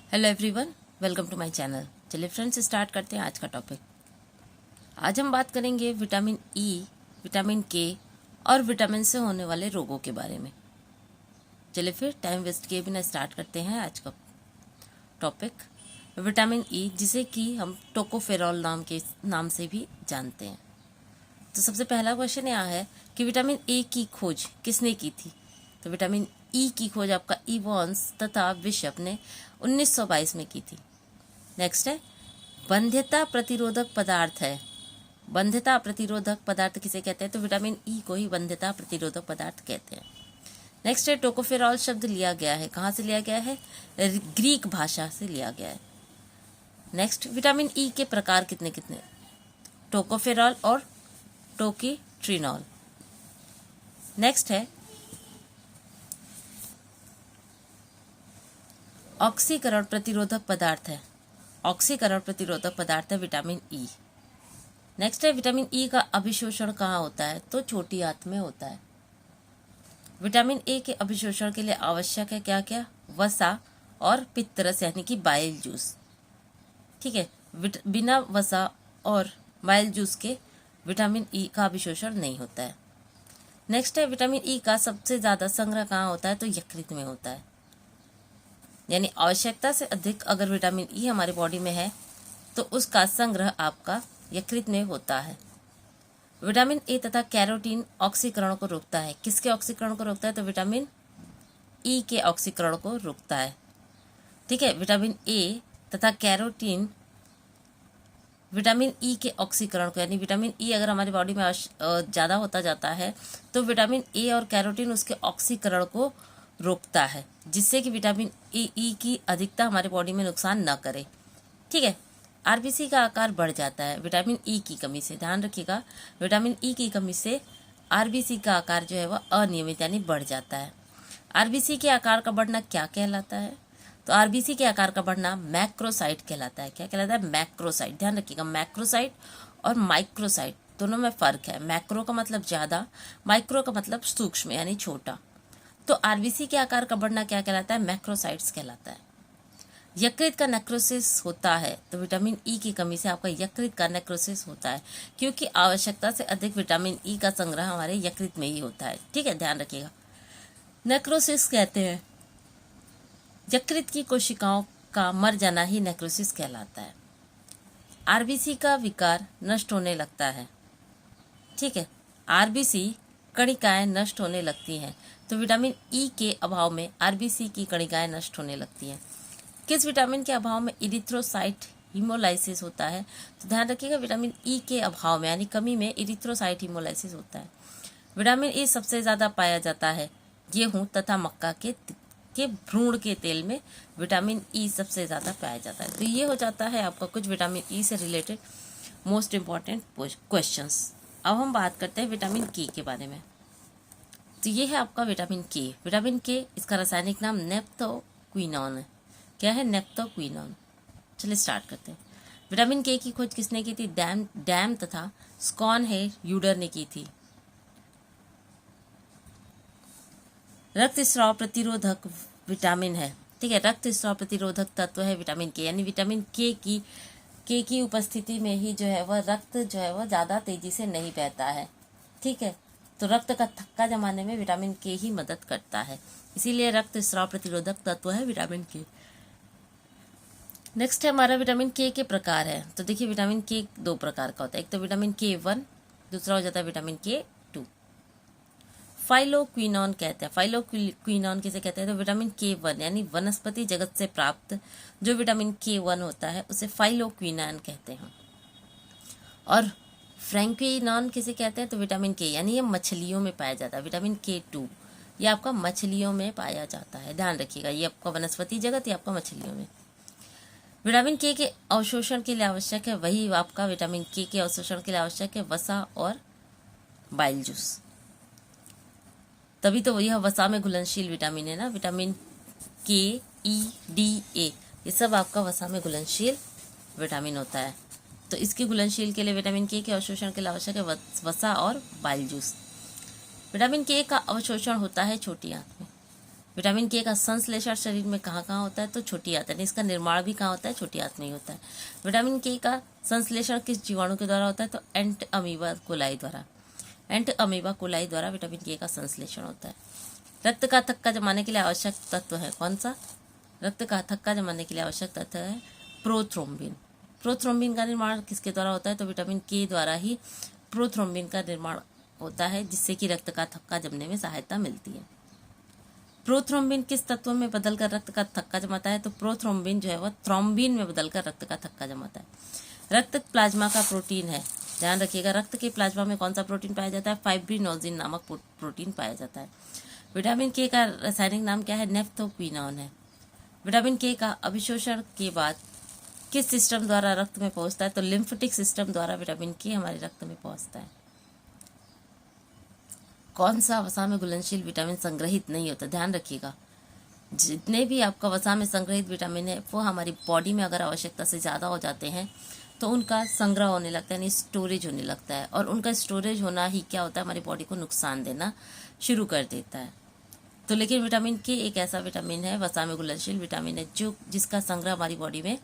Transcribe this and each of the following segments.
Hello everyone, welcome to my channel. चलिए friends, start करते हैं आज का टॉपिक। आज हम बात करेंगे विटामिन ई, विटामिन के और विटामिन से होने वाले रोगों के बारे में। चलिए फिर टाइम वेस्ट किए बिना स्टार्ट करते हैं आज का टॉपिक। विटामिन ई, जिसे कि हम टोकोफेरॉल नाम से भी जानते हैं। तो सबसे पहला क्वेश्चन यहाँ है कि विटामिन ए की खोज किसने की थी। तो विटामिन ई की खोज आपका इवॉन्स तथा बिशप ने 1922 में की थी। नेक्स्ट है, बंध्यता प्रतिरोधक पदार्थ है। बंध्यता प्रतिरोधक पदार्थ किसे कहते हैं? तो विटामिन ई को ही बंध्यता प्रतिरोधक पदार्थ कहते हैं। नेक्स्ट है, टोकोफेरॉल शब्द लिया गया है, कहाँ से लिया गया है? ग्रीक भाषा से लिया गया है। नेक्स्ट, विटामिन ई के प्रकार कितने कितने? टोकोफेरॉल और टोकीट्रिनॉल। नेक्स्ट है, ऑक्सीकरण प्रतिरोधक पदार्थ है। ऑक्सीकरण प्रतिरोधक पदार्थ है विटामिन ई। नेक्स्ट है, विटामिन ई का अभिशोषण कहाँ होता है? तो छोटी आंत में होता है। विटामिन ए के अभिशोषण के लिए आवश्यक है क्या क्या? वसा और पित्तरस यानी कि बाइल जूस। ठीक है, बिना वसा और बाइल जूस के विटामिन ई का अभिशोषण नहीं होता है। नेक्स्ट है, विटामिन ई का सबसे ज़्यादा संग्रह कहाँ होता है? तो यकृत में होता है। यानी आवश्यकता से अधिक अगर विटामिन ई हमारी बॉडी में है तो उसका संग्रह आपका यकृत में होता है। विटामिन ए तथा कैरोटीन ऑक्सीकरण को रोकता है। किसके ऑक्सीकरण को रोकता है? तो विटामिन ई के ऑक्सीकरण को रोकता है। ठीक है, विटामिन ए तथा कैरोटीन विटामिन ई के ऑक्सीकरण को, यानी विटामिन ई अगर हमारी बॉडी में ज़्यादा होता जाता है तो विटामिन ए और कैरोटीन उसके ऑक्सीकरण को रोकता है, जिससे कि विटामिन ई की अधिकता हमारे बॉडी में नुकसान न करे। ठीक है, आरबीसी का आकार बढ़ जाता है विटामिन ई की कमी से। ध्यान रखिएगा, विटामिन ई की कमी से आरबीसी का आकार जो है वह अनियमित यानी बढ़ जाता है। आरबीसी के आकार का बढ़ना क्या कहलाता है? तो आरबीसी के आकार का बढ़ना मैक्रोसाइट कहलाता है। क्या कहलाता है? मैक्रोसाइट। ध्यान रखिएगा, मैक्रोसाइट और माइक्रोसाइट दोनों में फर्क है। मैक्रो का मतलब ज़्यादा, माइक्रो का मतलब सूक्ष्म यानी छोटा। तो आरबीसी के आकार का बढ़ना क्या कहलाता है? मैक्रोसाइट्स कहलाता है। यकृत का नेक्रोसिस होता है तो विटामिन ई की कमी से आपका यकृत का नेक्रोसिस होता है, क्योंकि आवश्यकता से अधिक विटामिन ई का संग्रह हमारे यकृत में ही होता है। ठीक है, ध्यान रखिएगा। नेक्रोसिस कहते हैं यकृत की कोशिकाओं का मर जाना ही नेक्रोसिस कहलाता है। आरबीसी का विकार नष्ट होने लगता है। ठीक है, आरबीसी कणिकाएं नष्ट होने लगती हैं तो विटामिन ई के अभाव में आरबीसी की कणिकाएं नष्ट होने लगती हैं। किस विटामिन के अभाव में इरिथ्रोसाइट हीमोलाइसिस होता है? तो ध्यान रखिएगा, विटामिन ई के अभाव में यानी कमी में इरिथ्रोसाइट हीमोलाइसिस होता है। विटामिन ई सबसे ज़्यादा पाया जाता है गेहूं तथा मक्का के भ्रूण के तेल में विटामिन ई सबसे ज़्यादा पाया जाता है। तो ये हो जाता है आपका कुछ विटामिन ई से रिलेटेड मोस्ट इम्पॉर्टेंट क्वेश्चंस। अब हम बात करते हैं विटामिन के के बारे में। तो ये है आपका विटामिन के। विटामिन के, इसका रासायनिक नाम नेप्थोक्विनोन है। क्या है? नेप्थोक्विनोन। चलिए स्टार्ट करते हैं। विटामिन के की खोज किसने की थी? डैम तथा स्कॉनहेयूडर ने की थी। रक्त स्राव प्रतिरोधक विटामिन है। ठीक है, रक्त स्राव प्रतिरोधक तत्व है विटामिन के, यानी विटामिन के की उपस्थिति में ही जो है वह रक्त जो है वह ज़्यादा तेजी से नहीं बहता है। ठीक है, तो रक्त का थक्का जमाने में विटामिन के ही मदद करता है, इसीलिए रक्त स्राव प्रतिरोधक तत्व है विटामिन के। नेक्स्ट है हमारा विटामिन के प्रकार है। तो देखिए, विटामिन के दो प्रकार का होता है। एक तो विटामिन के1, दूसरा हो जाता है विटामिन के2। फाइलोक्विनोन कहते हैं। फाइलोक्विनोन किसे कहते हैं? तो विटामिन के1 यानी वनस्पति जगत से प्राप्त जो विटामिन के1 होता है उसे फाइलोक्विनोन कहते हैं। और फ्रैंक्विनोन किसे कहते हैं? तो विटामिन के, यानी ये मछलियों में पाया जाता है। विटामिन के2 ये आपका मछलियों में पाया जाता है। ध्यान रखिएगा, ये आपका वनस्पति जगत, ये आपका मछलियों में। विटामिन के अवशोषण के लिए आवश्यक है वही आपका विटामिन के अवशोषण के लिए आवश्यक है वसा और बाइल जूस। तभी तो यह वसा में घुलनशील विटामिन है ना। विटामिन के, ई, डी, ए ये सब आपका वसा में घुलनशील विटामिन होता है। तो इसके घुलनशील के लिए विटामिन के अवशोषण के लिए आवश्यक है वसा और बाइल जूस। विटामिन के का अवशोषण होता है छोटी आंत में। विटामिन के का संश्लेषण शरीर में कहाँ कहाँ होता है, तो छोटी आंत, यानी इसका निर्माण भी कहाँ होता है, छोटी आंत में ही होता है। विटामिन के का संश्लेषण किस जीवाणु के द्वारा होता है, तो एंट अमीबा कोलाई द्वारा, एंट अमीबा कोलाई द्वारा विटामिन के का संश्लेषण होता है। रक्त का थक्का जमाने के लिए आवश्यक तत्व है कौन सा, रक्त का थक्का जमाने के लिए आवश्यक तत्व है प्रोथ्रोम्बिन। प्रोथ्रोम्बिन का निर्माण किसके द्वारा होता है, तो विटामिन के द्वारा ही प्रोथ्रोम्बिन का निर्माण होता है, जिससे कि रक्त का थक्का जमने में सहायता मिलती है। प्रोथ्रोम्बिन किस तत्व में बदलकर रक्त का थक्का जमाता है, तो प्रोथ्रोम्बिन जो है वह थ्रोम्बिन में बदलकर रक्त का थक्का जमाता है। रक्त प्लाज्मा का प्रोटीन है, ध्यान रखिएगा, रक्त के प्लाज्मा में कौन सा प्रोटीन पाया जाता है, फाइब्रिनोजिन नामक प्रोटीन पाया जाता है। विटामिन के का रासायनिक नाम क्या है, नेफ्थोक्विनोन है। विटामिन के का अभिशोषण के बाद किस सिस्टम द्वारा रक्त में पहुंचता है, तो लिम्फेटिक सिस्टम द्वारा विटामिन के हमारे रक्त में पहुंचता है। कौन सा वसा में घुलनशील विटामिन संग्रहित नहीं होता, ध्यान रखिएगा, जितने भी आपका वसा में संग्रहित विटामिन है वो हमारी बॉडी में अगर आवश्यकता से ज़्यादा हो जाते हैं तो उनका संग्रह होने लगता है, यानी स्टोरेज होने लगता है, और उनका स्टोरेज होना ही क्या होता है, हमारी बॉडी को नुकसान देना शुरू कर देता है। तो लेकिन विटामिन के एक ऐसा विटामिन है, वसा में घुलनशील विटामिन है, जो जिसका संग्रह हमारी बॉडी में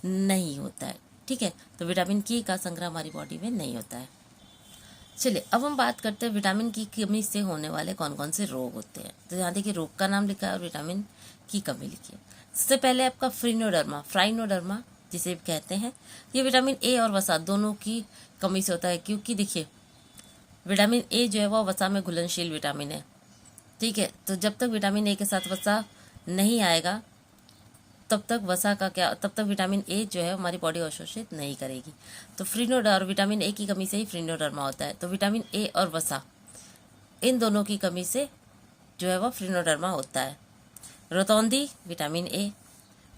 नहीं होता है। ठीक है, तो विटामिन के का संग्रह हमारी बॉडी में नहीं होता है। चलिए अब हम बात करते हैं विटामिन की कमी से होने वाले कौन कौन से रोग होते हैं। तो यहाँ देखिए रोग का नाम लिखा है और विटामिन की कमी लिखी है। सबसे पहले आपका फ्राइनोडर्मा जिसे कहते हैं, ये विटामिन ए और वसा दोनों की कमी से होता है, क्योंकि देखिए विटामिन ए जो है वह वसा में घुलनशील विटामिन है। ठीक है, तो जब तक विटामिन ए के साथ वसा नहीं आएगा तब तक विटामिन ए जो है हमारी बॉडी अवशोषित नहीं करेगी। तो फ्रीनोडर विटामिन ए की कमी से ही फ्रीनोडर्मा होता है। तो विटामिन ए और वसा इन दोनों की कमी से जो है वह फ्रीनोडर्मा होता है। रोतौंदी विटामिन ए,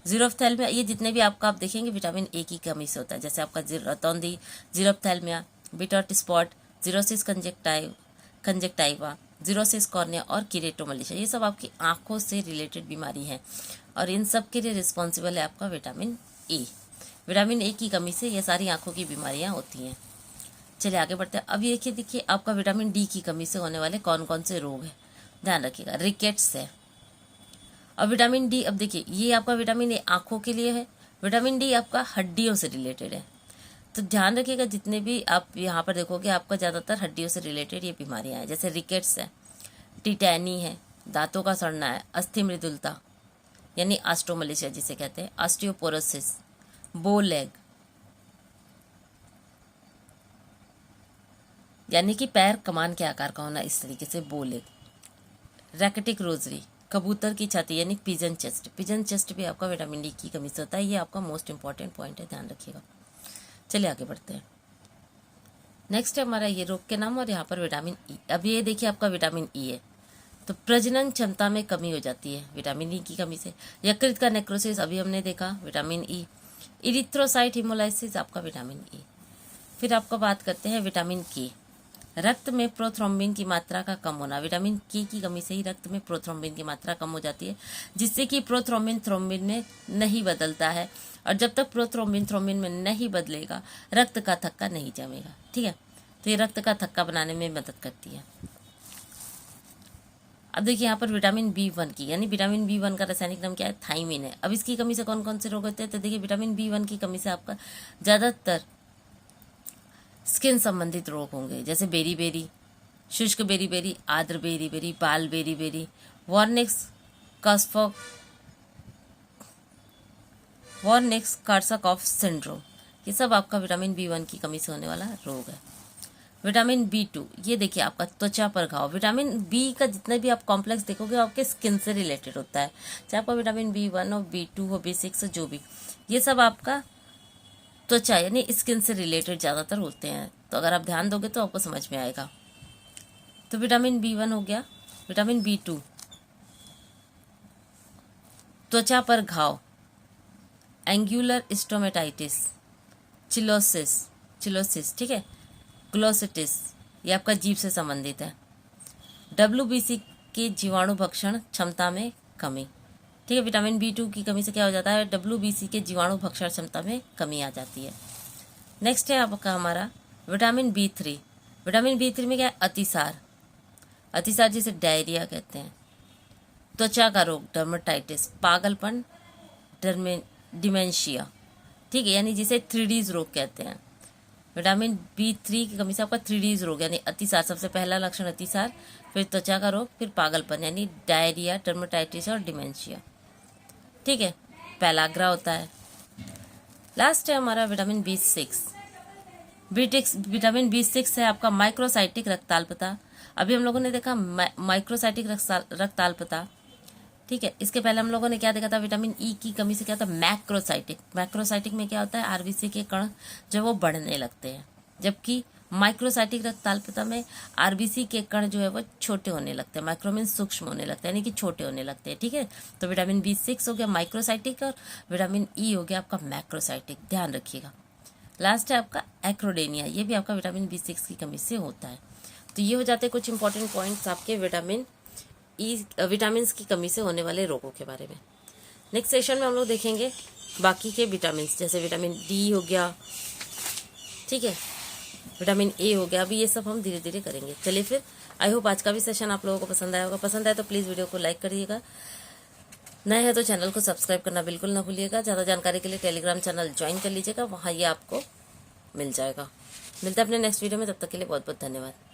जीरोफ्थैल्मिया, ये जितने भी आप देखेंगे विटामिन ए की कमी से होता है, जैसे आपका रोतौंदी, xerophthalmia, Bitot's spot, xerosis conjunctiva, xerosis cornea और किरेटोमलेशिया, ये सब आपकी आंखों से रिलेटेड बीमारी हैं और इन सब के लिए रिस्पॉन्सिबल है आपका विटामिन ए। विटामिन ए की कमी से ये सारी आंखों की बीमारियां होती हैं। चलिए आगे बढ़ते हैं। अब ये देखिए आपका विटामिन डी की कमी से होने वाले कौन कौन से रोग हैं, ध्यान रखिएगा, रिकेट्स है। अब विटामिन डी, अब देखिए ये आपका विटामिन ए आंखों के लिए है, विटामिन डी आपका हड्डियों से रिलेटेड है। तो ध्यान रखिएगा, जितने भी आप यहाँ पर देखोगे आपका ज़्यादातर हड्डियों से रिलेटेड ये बीमारियाँ हैं, जैसे रिकेट्स है, टिटैनी है, दांतों का सड़ना है, अस्थि मृदुलता यानी ऑस्टियोमलेशिया जिसे कहते हैं, ऑस्टियोपोरोसिस, बो लेग यानी कि पैर कमान के आकार का होना, इस तरीके से बो लेग, रैकेटिक रोजरी, कबूतर की छाती यानी पिजन चेस्ट भी आपका विटामिन डी की कमी से होता है। ये आपका मोस्ट इंपॉर्टेंट पॉइंट है, ध्यान रखिएगा। चलिए आगे बढ़ते हैं। नेक्स्ट है हमारा ये रोग के नाम और यहाँ पर विटामिन ई। अब ये देखिए आपका विटामिन ई है, तो प्रजनन क्षमता में कमी हो जाती है विटामिन ई की कमी से। यकृत का नेक्रोसिस अभी हमने देखा, विटामिन ई। इरिथ्रोसाइट हिमोलाइसिस आपका विटामिन ई। फिर आपका बात करते हैं विटामिन के, रक्त में प्रोथ्रोम्बिन की मात्रा का कम होना। विटामिन के की कमी से ही रक्त में प्रोथ्रोम्बिन की मात्रा कम हो जाती है, जिससे कि प्रोथ्रोम्बिन थ्रोम्बिन में नहीं बदलता है, और जब तक प्रोथ्रोम्बिन थ्रोम्बिन में नहीं बदलेगा रक्त का थक्का नहीं जमेगा। ठीक है, तो ये रक्त का थक्का बनाने में मदद करती है। अब देखिए यहाँ पर विटामिन बी1 की, यानी विटामिन बी1 का रासायनिक नाम क्या है, थाइमिन है। अब इसकी कमी से कौन कौन से रोग होते हैं, तो देखिए विटामिन बी1 की कमी से आपका ज़्यादातर स्किन संबंधित रोग होंगे, जैसे बेरी, शुष्क बेरी, आर्द्र बेरी, बाल बेरी, वॉर्निक्स कार्साकॉफ सिंड्रोम, ये सब आपका विटामिन बी1 की कमी से होने वाला रोग है। विटामिन बी2, ये देखिए आपका त्वचा पर घाव। विटामिन बी का जितने भी आप कॉम्प्लेक्स देखोगे आपके स्किन से रिलेटेड होता है, चाहे आपका विटामिन बी1 हो, बी2 हो, बी6 जो भी, ये सब आपका त्वचा यानी स्किन से रिलेटेड ज़्यादातर होते हैं। तो अगर आप ध्यान दोगे तो आपको समझ में आएगा। तो विटामिन बी1 हो गया। विटामिन बी2 त्वचा पर घाव, एंगुलर स्टोमेटाइटिस, चिलोसिस, ठीक है, ग्लोसिटिस, ये आपका जीभ से संबंधित है। WBC के जीवाणु भक्षण क्षमता में कमी। ठीक है, विटामिन बी2 की कमी से क्या हो जाता है, WBC के जीवाणु भक्षण क्षमता में कमी आ जाती है। नेक्स्ट है आपका हमारा विटामिन बी3। विटामिन बी3 में क्या है, अतिसार जिसे डायरिया कहते हैं। त्वचा का रोग डर्मेटाइटिस, पागलपन डिमेंशिया, ठीक है, यानी जिसे 3Ds रोग कहते हैं। विटामिन B3 की कमी से आपका 3Ds रोग यानी अतिसार, सबसे पहला लक्षण अतिसार, फिर त्वचा का रोग, फिर पागलपन यानी डायरिया, डर्मेटाइटिस और डिमेंशिया, ठीक है। पेलाग्रा होता है। लास्ट है हमारा विटामिन B6। विटामिन B6 है आपका माइक्रोसाइटिक रक्ताल्पता। अभी हम लोगों ने देखा माइक्रोसाइटिक रक्ताल्पता, ठीक है। इसके पहले हम लोगों ने क्या देखा था, विटामिन ई की कमी से क्या होता है, मैक्रोसाइटिक। मैक्रोसाइटिक में क्या होता है, आरबीसी के कण जो वो बढ़ने लगते हैं, जबकि माइक्रोसाइटिक रक्ताल्पता में आरबीसी के कण जो है वो छोटे होने लगते हैं, माइक्रो मीन सूक्ष्म होने लगते हैं, यानी कि छोटे होने लगते हैं, ठीक है। तो विटामिन B6 हो गया माइक्रोसाइटिक और विटामिन ई हो गया आपका मैक्रोसाइटिक, ध्यान रखिएगा। लास्ट है आपका एक्रोडेनिया, ये भी आपका विटामिन B6 की कमी से होता है। तो ये हो जाते हैं कुछ इंपॉर्टेंट पॉइंट्स आपके विटामिन की कमी से होने वाले रोगों के बारे में। नेक्स्ट सेशन में हम लोग देखेंगे बाकी के विटामिन, जैसे विटामिन डी हो गया, ठीक है, विटामिन ए हो गया। अभी ये सब हम धीरे धीरे करेंगे। चलिए फिर, आई होप आज का भी सेशन आप लोगों को पसंद आया होगा। पसंद आया तो प्लीज़ वीडियो को लाइक करिएगा, नए हैं तो चैनल को सब्सक्राइब करना बिल्कुल ना भूलिएगा। ज़्यादा जानकारी के लिए टेलीग्राम चैनल ज्वाइन कर लीजिएगा, वहाँ ये आपको मिल जाएगा। मिलते हैं अपने नेक्स्ट वीडियो में, तब तक के लिए बहुत बहुत धन्यवाद।